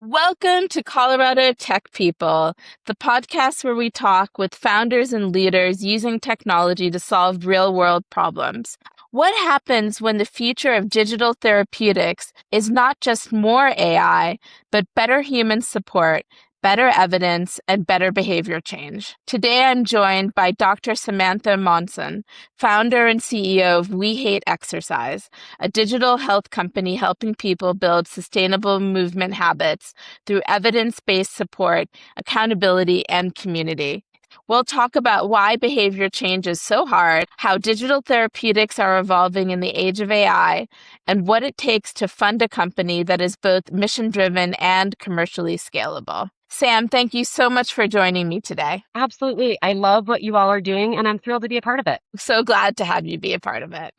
Welcome to Colorado Tech People, the podcast where we talk with founders and leaders using technology to solve real-world problems. What happens when the future of digital therapeutics is not just more AI, but better human support, better evidence, and better behavior change? Today, I'm joined by Dr. Samantha Monson, founder and CEO of We Hate Exercise, a digital health company helping people build sustainable movement habits through evidence-based support, accountability, and community. We'll talk about why behavior change is so hard, how digital therapeutics are evolving in the age of AI, and what it takes to fund a company that is both mission-driven and commercially scalable. Sam, thank you so much for joining me today. Absolutely. I love what you all are doing, and I'm thrilled to be a part of it. So glad to have you be a part of it.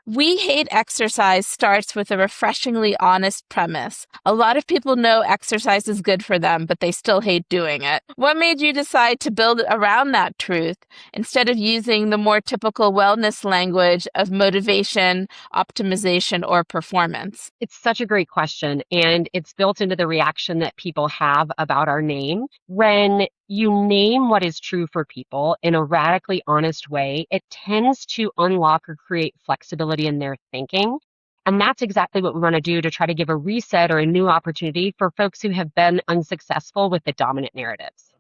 We Hate Exercise starts with a refreshingly honest premise. A lot of people know exercise is good for them, but they still hate doing it. What made you decide to build around that truth instead of using the more typical wellness language of motivation, optimization, or performance? It's such a great question, and it's built into the reaction that people have about our name. When you name what is true for people in a radically honest way, it tends to unlock or create flexibility in their thinking. And that's exactly what we want to do to try to give a reset or a new opportunity for folks who have been unsuccessful with the dominant narratives.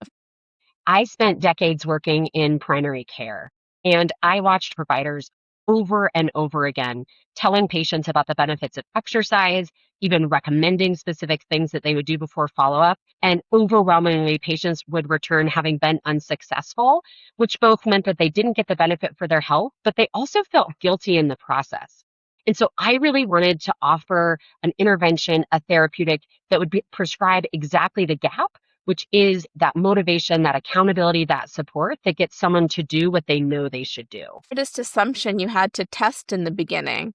I spent decades working in primary care, and I watched providers over and over again telling patients about the benefits of exercise, even recommending specific things that they would do before follow-up. And overwhelmingly, patients would return having been unsuccessful, which both meant that they didn't get the benefit for their health, but they also felt guilty in the process. And so I really wanted to offer an intervention, a therapeutic that would prescribe exactly the gap, which is that motivation, that accountability, that support that gets someone to do what they know they should do. Hardest assumption you had to test in the beginning,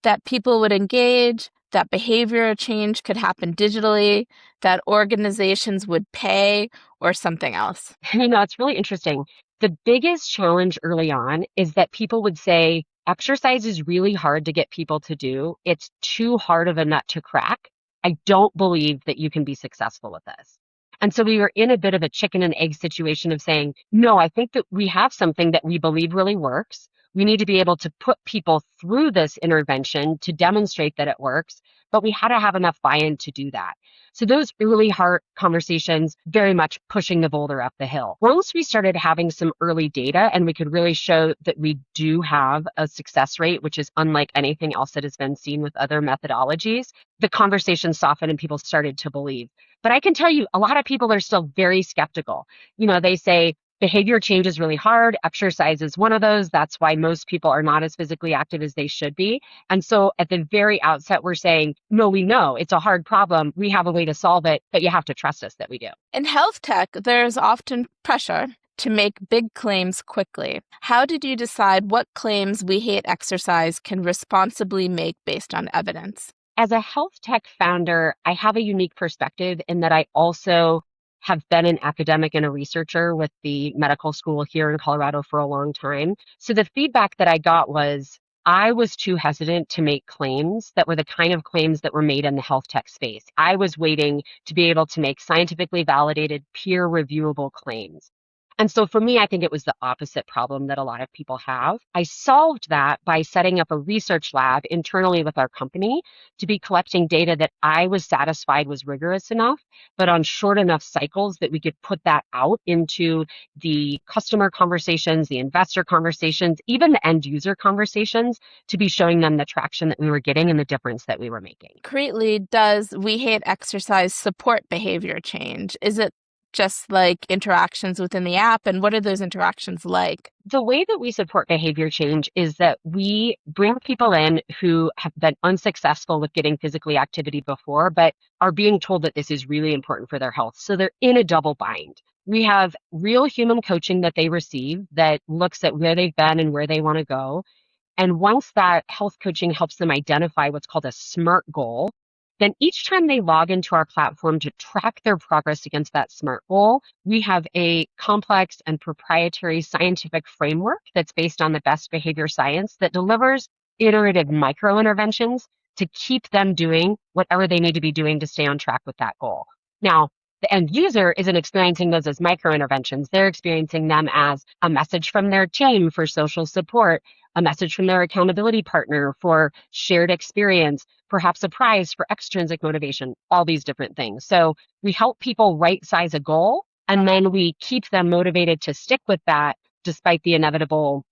that people would engage, that behavior change could happen digitally, that organizations would pay, or something else? It's really interesting. The biggest challenge early on is that people would say, exercise is really hard to get people to do. It's too hard of a nut to crack. I don't believe that you can be successful with this. And so we were in a bit of a chicken and egg situation of saying, no, I think that we have something that we believe really works. We need to be able to put people through this intervention to demonstrate that it works, but we had to have enough buy-in to do that. So those early hard conversations, very much pushing the boulder up the hill. Once we started having some early data and we could really show that we do have a success rate, which is unlike anything else that has been seen with other methodologies, the conversation softened and people started to believe. But I can tell you, a lot of people are still very skeptical. They say, behavior change is really hard. Exercise is one of those. That's why most people are not as physically active as they should be. And so at the very outset, we're saying, no, we know it's a hard problem. We have a way to solve it, but you have to trust us that we do. In health tech, there's often pressure to make big claims quickly. How did you decide what claims We Hate Exercise can responsibly make based on evidence? As a health tech founder, I have a unique perspective in that I also have been an academic and a researcher with the medical school here in Colorado for a long time. So the feedback that I got was I was too hesitant to make claims that were the kind of claims that were made in the health tech space. I was waiting to be able to make scientifically validated, peer reviewable claims. And so for me, I think it was the opposite problem that a lot of people have. I solved that by setting up a research lab internally with our company to be collecting data that I was satisfied was rigorous enough, but on short enough cycles that we could put that out into the customer conversations, the investor conversations, even the end user conversations to be showing them the traction that we were getting and the difference that we were making. Concretely, does We Hate Exercise support behavior change? Is it just like interactions within the app? And what are those interactions like? The way that we support behavior change is that we bring people in who have been unsuccessful with getting physically activity before, but are being told that this is really important for their health. So they're in a double bind. We have real human coaching that they receive that looks at where they've been and where they want to go. And once that health coaching helps them identify what's called a SMART goal, then each time they log into our platform to track their progress against that SMART goal, we have a complex and proprietary scientific framework that's based on the best behavior science that delivers iterative micro interventions to keep them doing whatever they need to be doing to stay on track with that goal. Now, the end user isn't experiencing those as micro interventions. They're experiencing them as a message from their team for social support, a message from their accountability partner for shared experience, perhaps a prize for extrinsic motivation, all these different things. So we help people right size a goal, and then we keep them motivated to stick with that despite the inevitable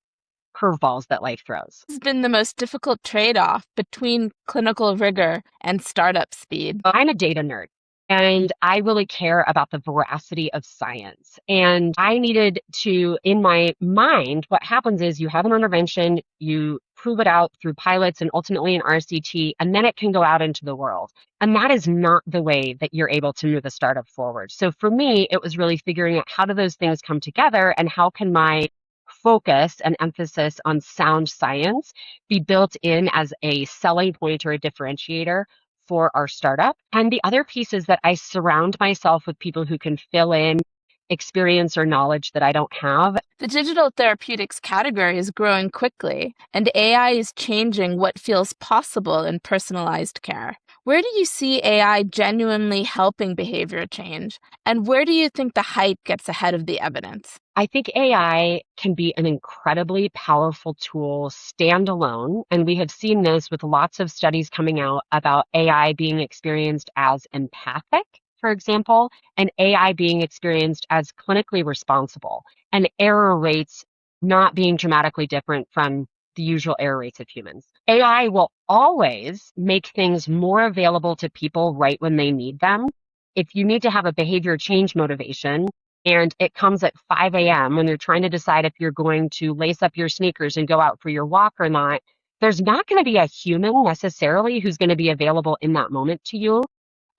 curveballs that life throws. Has been the most difficult trade-off between clinical rigor and startup speed? I'm a data nerd and I really care about the veracity of science. And I needed to, in my mind, what happens is you have an intervention, you prove it out through pilots and ultimately an RCT, and then it can go out into the world. And that is not the way that you're able to move a startup forward. So for me, it was really figuring out how do those things come together and how can my focus and emphasis on sound science be built in as a selling point or a differentiator for our startup. And the other piece is that I surround myself with people who can fill in experience or knowledge that I don't have. The digital therapeutics category is growing quickly, and AI is changing what feels possible in personalized care. Where do you see AI genuinely helping behavior change? And where do you think the hype gets ahead of the evidence? I think AI can be an incredibly powerful tool standalone. And we have seen this with lots of studies coming out about AI being experienced as empathic, for example, and AI being experienced as clinically responsible, and error rates not being dramatically different from the usual error rates of humans. AI will always make things more available to people right when they need them. If you need to have a behavior change motivation, and it comes at 5 a.m. when you're trying to decide if you're going to lace up your sneakers and go out for your walk or not, there's not going to be a human necessarily who's going to be available in that moment to you,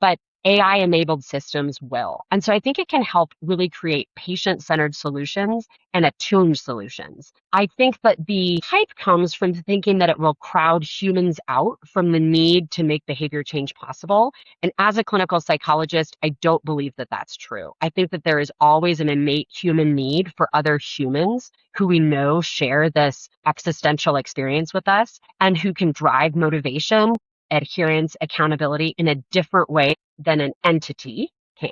but AI enabled systems will. And so I think it can help really create patient centered solutions and attuned solutions. I think that the hype comes from thinking that it will crowd humans out from the need to make behavior change possible. And as a clinical psychologist, I don't believe that that's true. I think that there is always an innate human need for other humans who we know share this existential experience with us and who can drive motivation, adherence, accountability in a different way than an entity can.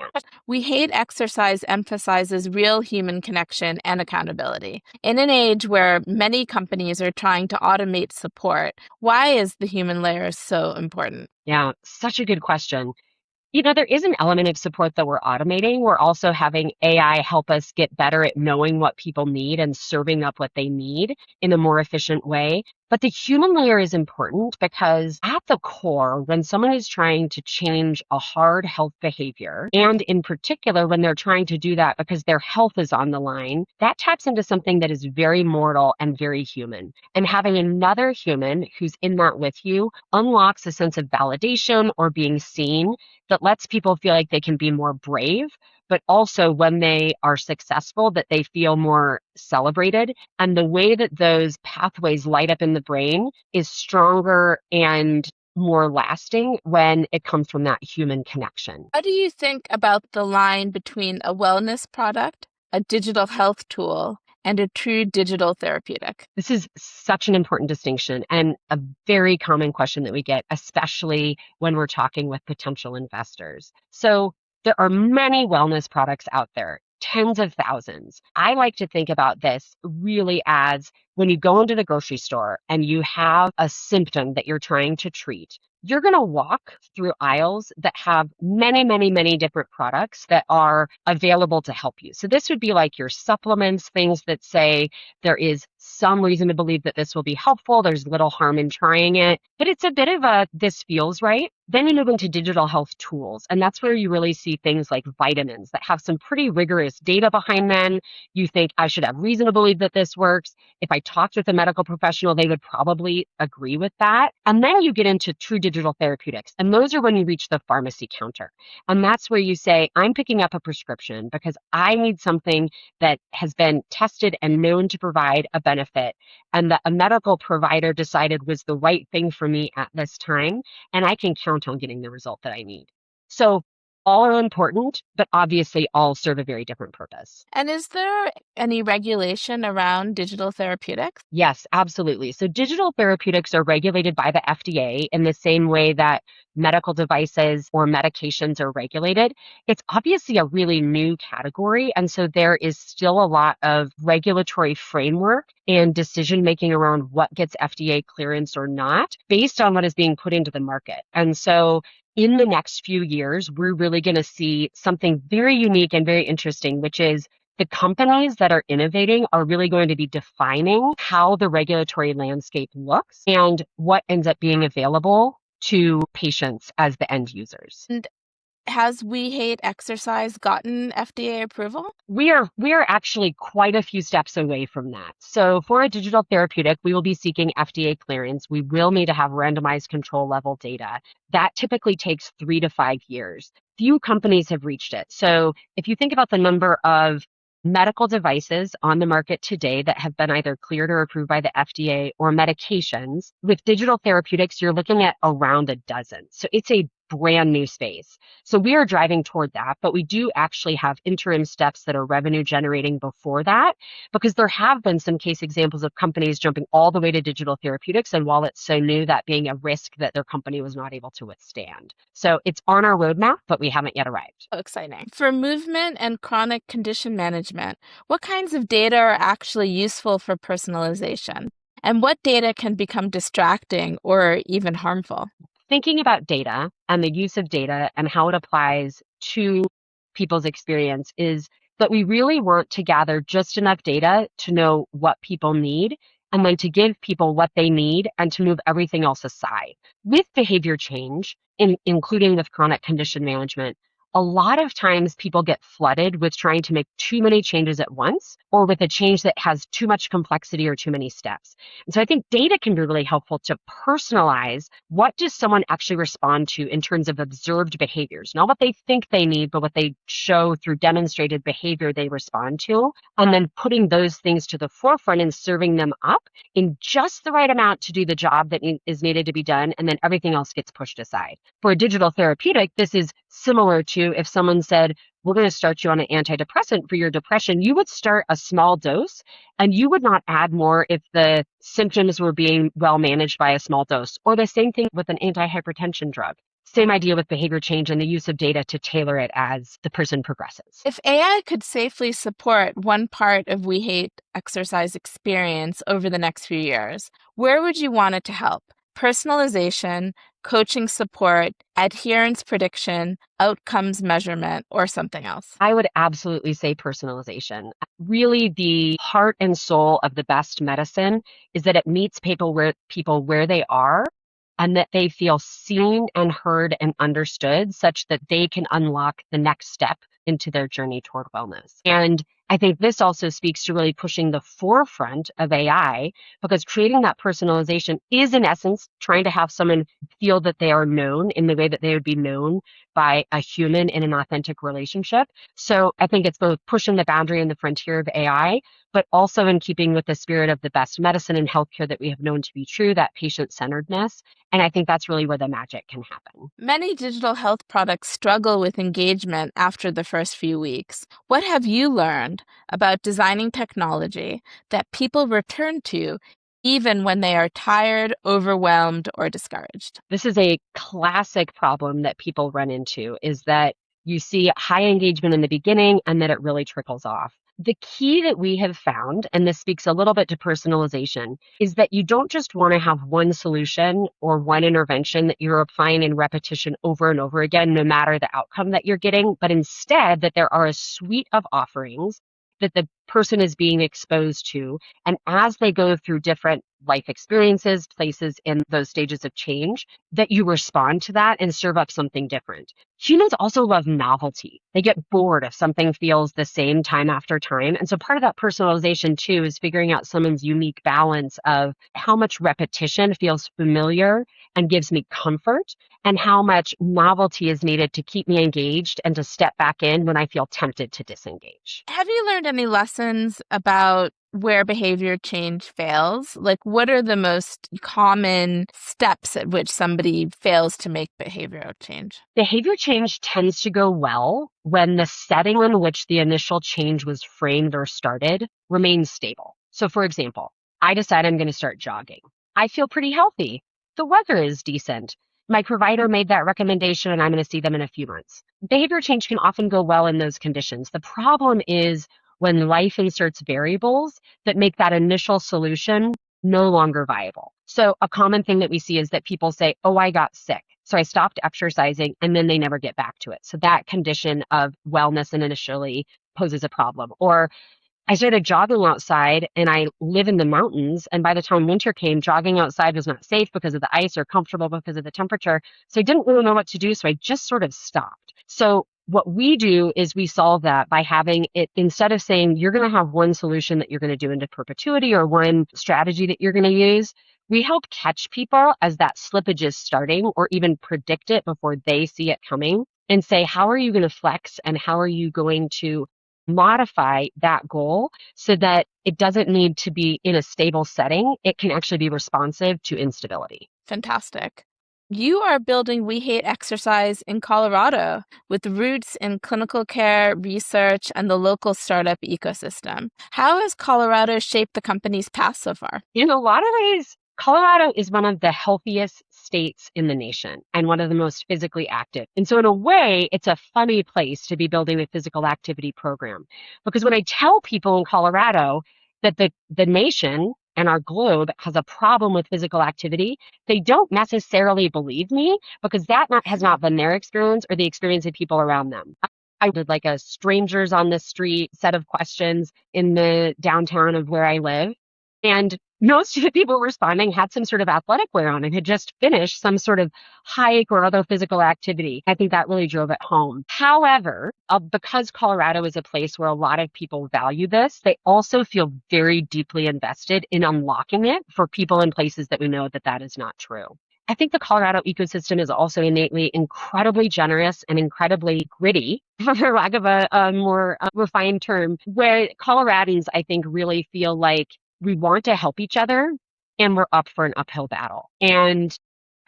We hate exercise emphasizes real human connection and accountability. In an age where many companies are trying to automate support, why is the human layer so important? Yeah, such a good question. There is an element of support that we're automating. We're also having AI help us get better at knowing what people need and serving up what they need in a more efficient way. But the human layer is important because at the core, when someone is trying to change a hard health behavior, and in particular, when they're trying to do that because their health is on the line, that taps into something that is very mortal and very human. And having another human who's in that with you unlocks a sense of validation or being seen that lets people feel like they can be more brave, but also when they are successful, that they feel more celebrated. And the way that those pathways light up in the brain is stronger and more lasting when it comes from that human connection. How do you think about the line between a wellness product, a digital health tool, and a true digital therapeutic? This is such an important distinction and a very common question that we get, especially when we're talking with potential investors. So there are many wellness products out there, tens of thousands. I like to think about this really as when you go into the grocery store and you have a symptom that you're trying to treat, you're going to walk through aisles that have many, many, many different products that are available to help you. So this would be like your supplements, things that say there is some reason to believe that this will be helpful. There's little harm in trying it, but it's a bit of a, this feels right. Then you move into digital health tools, and that's where you really see things like vitamins that have some pretty rigorous data behind them. You think, I should have reason to believe that this works. If I talked with a medical professional, they would probably agree with that. And then you get into true digital therapeutics, and those are when you reach the pharmacy counter. And that's where you say, I'm picking up a prescription because I need something that has been tested and known to provide a benefit, and that a medical provider decided was the right thing for me at this time, and I can count on getting the result that I need. So All are important, but obviously all serve a very different purpose. And is there any regulation around digital therapeutics? Yes, absolutely. So digital therapeutics are regulated by the FDA in the same way that medical devices or medications are regulated. It's obviously a really new category. And so there is still a lot of regulatory framework and decision making around what gets FDA clearance or not based on what is being put into the market. And so in the next few years, we're really going to see something very unique and very interesting, which is the companies that are innovating are really going to be defining how the regulatory landscape looks and what ends up being available to patients as the end users. And has We Hate Exercise gotten FDA approval? We are actually quite a few steps away from that. So for a digital therapeutic, we will be seeking FDA clearance. We will need to have randomized control level data. That typically takes 3 to 5 years. Few companies have reached it. So if you think about the number of medical devices on the market today that have been either cleared or approved by the FDA or medications, with digital therapeutics, you're looking at around a dozen. So it's a brand new space. So we are driving toward that, but we do actually have interim steps that are revenue generating before that, because there have been some case examples of companies jumping all the way to digital therapeutics. And while it's so new, that being a risk that their company was not able to withstand. So it's on our roadmap, but we haven't yet arrived. Oh, exciting. For movement and chronic condition management, what kinds of data are actually useful for personalization? And what data can become distracting or even harmful? Thinking about data and the use of data and how it applies to people's experience is that we really want to gather just enough data to know what people need and then to give people what they need and to move everything else aside. With behavior change, including with chronic condition management, a lot of times people get flooded with trying to make too many changes at once or with a change that has too much complexity or too many steps. And so I think data can be really helpful to personalize what does someone actually respond to in terms of observed behaviors, not what they think they need, but what they show through demonstrated behavior they respond to, and then putting those things to the forefront and serving them up in just the right amount to do the job that is needed to be done, and then everything else gets pushed aside. For a digital therapeutic, this is similar to if someone said, we're going to start you on an antidepressant for your depression, you would start a small dose and you would not add more if the symptoms were being well managed by a small dose. Or the same thing with an antihypertension drug. Same idea with behavior change and the use of data to tailor it as the person progresses. If AI could safely support one part of We Hate Exercise experience over the next few years, where would you want it to help? Personalization, coaching support, adherence prediction, outcomes measurement, or something else? I would absolutely say personalization. Really, the heart and soul of the best medicine is that it meets people where they are and that they feel seen and heard and understood such that they can unlock the next step into their journey toward wellness. And I think this also speaks to really pushing the forefront of AI, because creating that personalization is in essence trying to have someone feel that they are known in the way that they would be known by a human in an authentic relationship. So I think it's both pushing the boundary and the frontier of AI, but also in keeping with the spirit of the best medicine and healthcare that we have known to be true, that patient-centeredness. And I think that's really where the magic can happen. Many digital health products struggle with engagement after the first few weeks. What have you learned about designing technology that people return to even when they are tired, overwhelmed, or discouraged? This is a classic problem that people run into, is that you see high engagement in the beginning and then it really trickles off. The key that we have found, and this speaks a little bit to personalization, is that you don't just want to have one solution or one intervention that you're applying in repetition over and over again, no matter the outcome that you're getting, but instead that there are a suite of offerings that the person is being exposed to. And as they go through different life experiences, places in those stages of change, that you respond to that and serve up something different. Humans also love novelty. They get bored if something feels the same time after time. And so part of that personalization too is figuring out someone's unique balance of how much repetition feels familiar and gives me comfort, and how much novelty is needed to keep me engaged and to step back in when I feel tempted to disengage. Have you learned any lessons about where behavior change fails? Like, what are the most common steps at which somebody fails to make behavioral change? Behavior change tends to go well when the setting in which the initial change was framed or started remains stable. So, for example, I decide I'm going to start jogging. I feel pretty healthy. The weather is decent. My provider made that recommendation and I'm going to see them in a few months. Behavior change can often go well in those conditions. The problem is when life inserts variables that make that initial solution no longer viable. So a common thing that we see is that people say, oh, I got sick, so I stopped exercising, and then they never get back to it. So that condition of wellness initially poses a problem. Or I started jogging outside and I live in the mountains. And by the time winter came, jogging outside was not safe because of the ice or comfortable because of the temperature. So I didn't really know what to do. So I just sort of stopped. So what we do is we solve that by having it, instead of saying you're going to have one solution that you're going to do into perpetuity or one strategy that you're going to use, we help catch people as that slippage is starting or even predict it before they see it coming and say, how are you going to flex and how are you going to modify that goal so that it doesn't need to be in a stable setting. It can actually be responsive to instability. Fantastic. You are building We Hate Exercise in Colorado with roots in clinical care, research, and the local startup ecosystem. How has Colorado shaped the company's path so far? In a lot of ways, Colorado is one of the healthiest states in the nation and one of the most physically active. And so in a way, it's a funny place to be building a physical activity program. Because when I tell people in Colorado that the nation and our globe has a problem with physical activity, they don't necessarily believe me because has not been their experience or the experience of people around them. I did like a strangers on the street set of questions in the downtown of where I live. And most of the people responding had some sort of athletic wear on and had just finished some sort of hike or other physical activity. I think that really drove it home. However, because Colorado is a place where a lot of people value this, they also feel very deeply invested in unlocking it for people in places that we know that that is not true. I think the Colorado ecosystem is also innately incredibly generous and incredibly gritty, for lack of a more refined term, where Coloradans, I think, really feel like we want to help each other and we're up for an uphill battle. And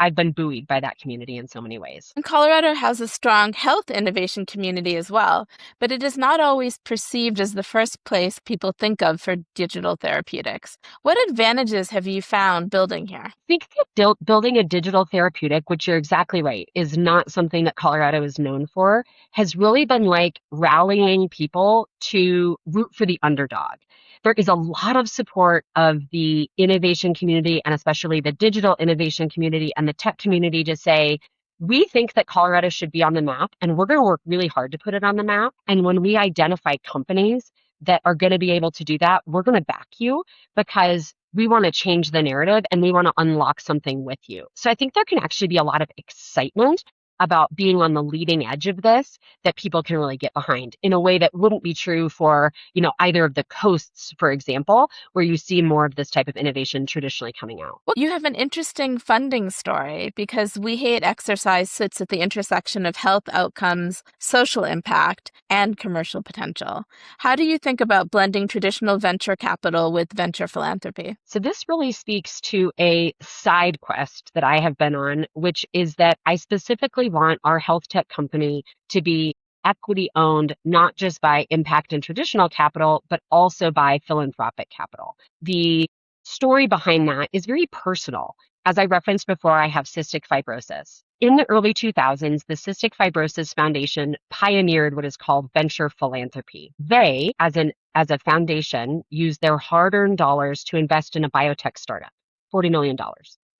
I've been buoyed by that community in so many ways. And Colorado has a strong health innovation community as well, but it is not always perceived as the first place people think of for digital therapeutics. What advantages have you found building here? I think that building a digital therapeutic, which you're exactly right, is not something that Colorado is known for, has really been like rallying people to root for the underdog. There is a lot of support of the innovation community and especially the digital innovation community and the tech community to say, we think that Colorado should be on the map and we're going to work really hard to put it on the map. And when we identify companies that are going to be able to do that, we're going to back you because we want to change the narrative and we want to unlock something with you. So I think there can actually be a lot of excitement about being on the leading edge of this that people can really get behind in a way that wouldn't be true for, either of the coasts, for example, where you see more of this type of innovation traditionally coming out. Well, you have an interesting funding story because We Hate Exercise sits at the intersection of health outcomes, social impact, and commercial potential. How do you think about blending traditional venture capital with venture philanthropy? So this really speaks to a side quest that I have been on, which is that I specifically want our health tech company to be equity owned, not just by impact and traditional capital, but also by philanthropic capital. The story behind that is very personal. As I referenced before, I have cystic fibrosis. In the early 2000s, the Cystic Fibrosis Foundation pioneered what is called venture philanthropy. They, as a foundation, used their hard-earned dollars to invest in a biotech startup, $40 million.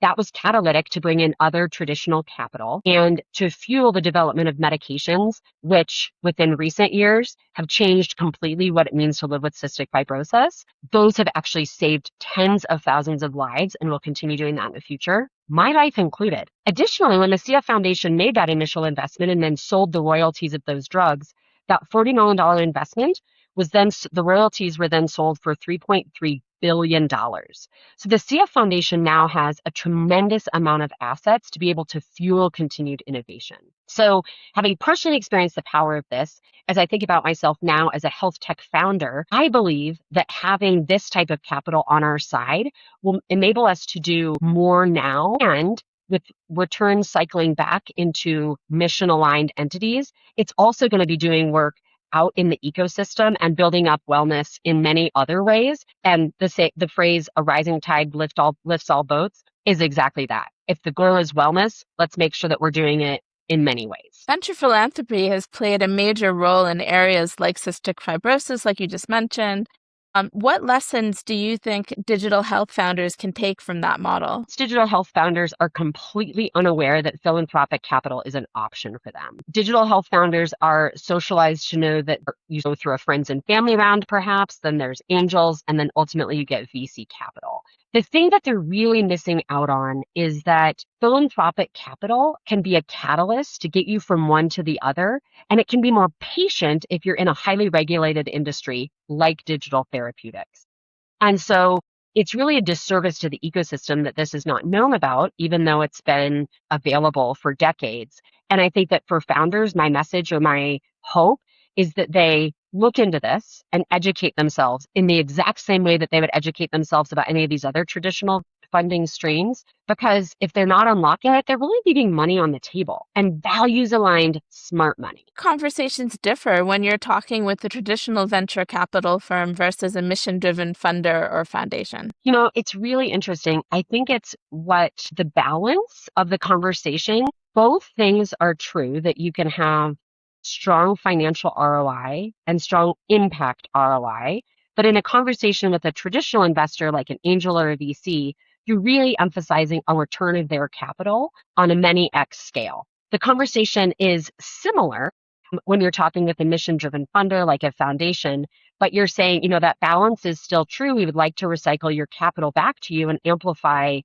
That was catalytic to bring in other traditional capital and to fuel the development of medications, which within recent years have changed completely what it means to live with cystic fibrosis. Those have actually saved tens of thousands of lives and will continue doing that in the future, my life included. Additionally, when the CF Foundation made that initial investment and then sold the royalties of those drugs, that $40 million investment was then, the royalties were then sold for $3.3 billion. So the CF Foundation now has a tremendous amount of assets to be able to fuel continued innovation. So having personally experienced the power of this, as I think about myself now as a health tech founder, I believe that having this type of capital on our side will enable us to do more now, and with returns cycling back into mission aligned entities, it's also going to be doing work out in the ecosystem and building up wellness in many other ways. And the phrase "a rising tide lifts all boats" is exactly that. If the goal is wellness, let's make sure that we're doing it in many ways. Venture philanthropy has played a major role in areas like cystic fibrosis, like you just mentioned. What lessons do you think digital health founders can take from that model? Digital health founders are completely unaware that philanthropic capital is an option for them. Digital health founders are socialized to know that you go through a friends and family round, perhaps, then there's angels, and then ultimately you get VC capital. The thing that they're really missing out on is that philanthropic capital can be a catalyst to get you from one to the other, and it can be more patient if you're in a highly regulated industry like digital therapeutics. And so it's really a disservice to the ecosystem that this is not known about, even though it's been available for decades. And I think that for founders, my message or my hope is that they look into this and educate themselves in the exact same way that they would educate themselves about any of these other traditional funding streams. Because if they're not unlocking it, they're really leaving money on the table, and values aligned smart money. Conversations differ when you're talking with a traditional venture capital firm versus a mission-driven funder or foundation. You know, it's really interesting. I think it's what the balance of the conversation, both things are true, that you can have strong financial ROI and strong impact ROI. But in a conversation with a traditional investor like an angel or a VC, you're really emphasizing a return of their capital on a many X scale. The conversation is similar when you're talking with a mission-driven funder like a foundation, but you're saying, you know, that balance is still true. We would like to recycle your capital back to you and amplify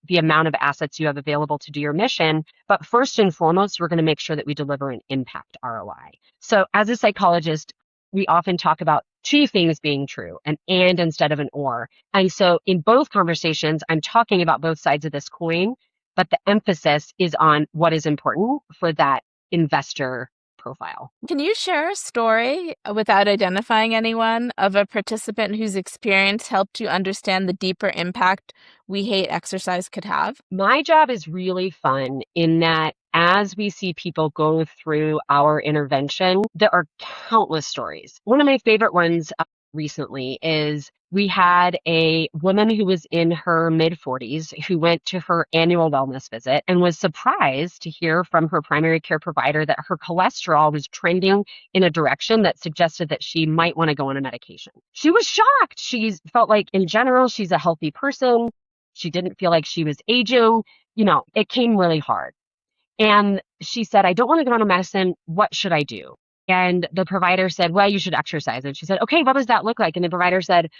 the amount of assets you have available to do your mission. But first and foremost, we're going to make sure that we deliver an impact ROI. So as a psychologist, we often talk about two things being true, an and instead of an or. And so in both conversations, I'm talking about both sides of this coin, but the emphasis is on what is important for that investor profile. Can you share a story, without identifying anyone, of a participant whose experience helped you understand the deeper impact We Hate Exercise could have? My job is really fun in that as we see people go through our intervention, there are countless stories. One of my favorite ones recently is we had a woman who was in her mid 40s who went to her annual wellness visit and was surprised to hear from her primary care provider that her cholesterol was trending in a direction that suggested that she might want to go on a medication. She was shocked. She felt like in general, she's a healthy person. She didn't feel like she was aging. You know, it came really hard. And she said, I don't want to go on a medicine. What should I do? And the provider said, well, you should exercise. And she said, okay, what does that look like? And the provider said,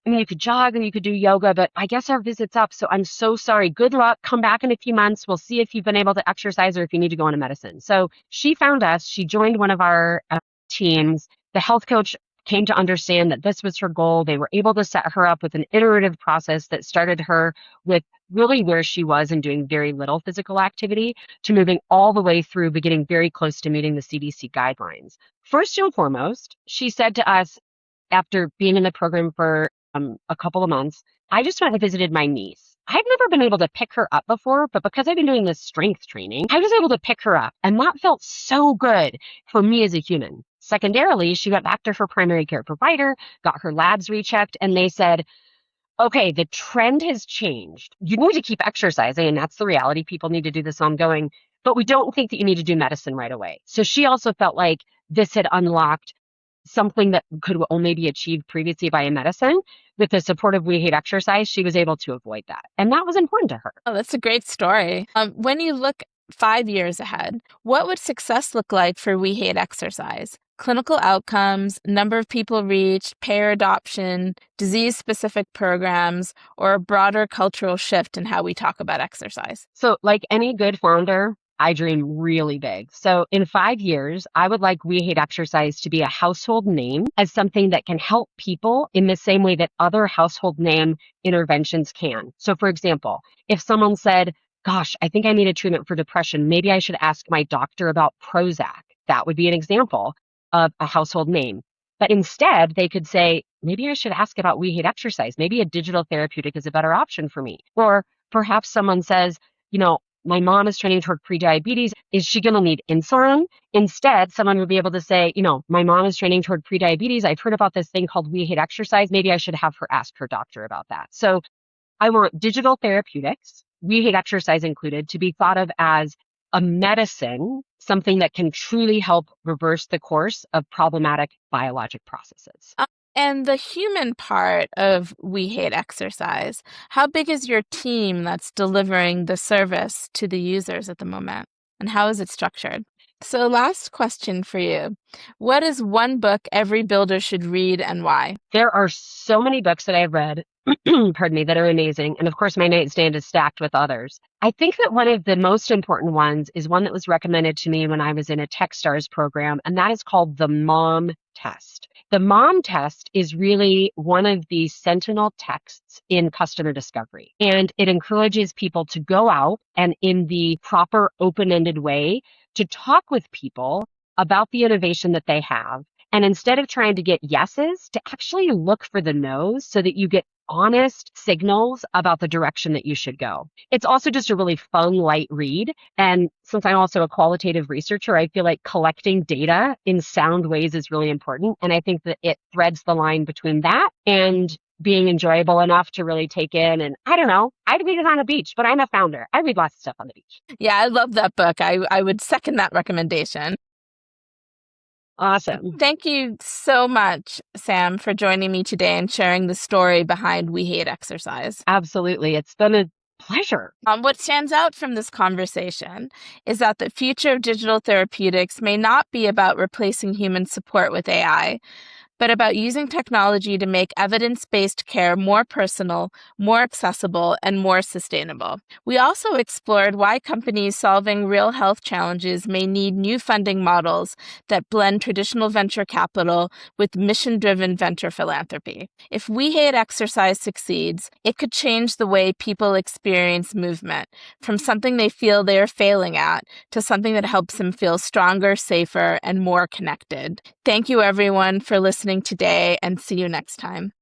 I mean, you could jog and you could do yoga, but I guess our visit's up. So I'm so sorry. Good luck. Come back in a few months. We'll see if you've been able to exercise or if you need to go on a medicine. So she found us. She joined one of our teams. The health coach came to understand that this was her goal. They were able to set her up with an iterative process that started her with really where she was and doing very little physical activity to moving all the way through, but getting very close to meeting the CDC guidelines. First and foremost, she said to us, after being in the program for a couple of months, I just went and visited my niece. I've never been able to pick her up before, but because I've been doing this strength training, I was able to pick her up. And that felt so good for me as a human. Secondarily, she went back to her primary care provider, got her labs rechecked, and they said, okay, the trend has changed. You need to keep exercising, and that's the reality. People need to do this ongoing, but we don't think that you need to do medicine right away. So she also felt like this had unlocked something that could only be achieved previously by a medicine. With the support of We Hate Exercise, she was able to avoid that. And that was important to her. Oh, that's a great story. When you look 5 years ahead, what would success look like for We Hate Exercise? Clinical outcomes, number of people reached, payer adoption, disease-specific programs, or a broader cultural shift in how we talk about exercise? So like any good founder, I dream really big. So in 5 years, I would like We Hate Exercise to be a household name as something that can help people in the same way that other household name interventions can. So for example, if someone said, gosh, I think I need a treatment for depression, maybe I should ask my doctor about Prozac. That would be an example of a household name. But instead, they could say, maybe I should ask about We Hate Exercise. Maybe a digital therapeutic is a better option for me. Or perhaps someone says, you know, my mom is training toward prediabetes. Is she going to need insulin? Instead, someone would be able to say, you know, my mom is training toward prediabetes. I've heard about this thing called We Hate Exercise. Maybe I should have her ask her doctor about that. So I want digital therapeutics, We Hate Exercise included, to be thought of as a medicine, something that can truly help reverse the course of problematic biologic processes. And the human part of We Hate Exercise, how big is your team that's delivering the service to the users at the moment? And how is it structured? So last question for you. What is one book every builder should read and why? There are so many books that I've read, pardon me, that are amazing. And of course, my nightstand is stacked with others. I think that one of the most important ones is one that was recommended to me when I was in a Techstars program, and that is called the Mom Test. The Mom Test is really one of the sentinel texts in customer discovery, and it encourages people to go out and in the proper open-ended way to talk with people about the innovation that they have. And instead of trying to get yeses, to actually look for the no's so that you get honest signals about the direction that you should go. It's also just a really fun, light read. And since I'm also a qualitative researcher, I feel like collecting data in sound ways is really important. And I think that it threads the line between that and being enjoyable enough to really take in. And I don't know, I'd read it on a beach, but I'm a founder. I read lots of stuff on the beach. Yeah, I love that book. I would second that recommendation. Awesome. Thank you so much, Sam, for joining me today and sharing the story behind We Hate Exercise. Absolutely. It's been a pleasure. What stands out from this conversation is that the future of digital therapeutics may not be about replacing human support with AI, but about using technology to make evidence-based care more personal, more accessible, and more sustainable. We also explored why companies solving real health challenges may need new funding models that blend traditional venture capital with mission-driven venture philanthropy. If We Hate Exercise succeeds, it could change the way people experience movement, from something they feel they are failing at to something that helps them feel stronger, safer, and more connected. Thank you, everyone, for listening today, and see you next time.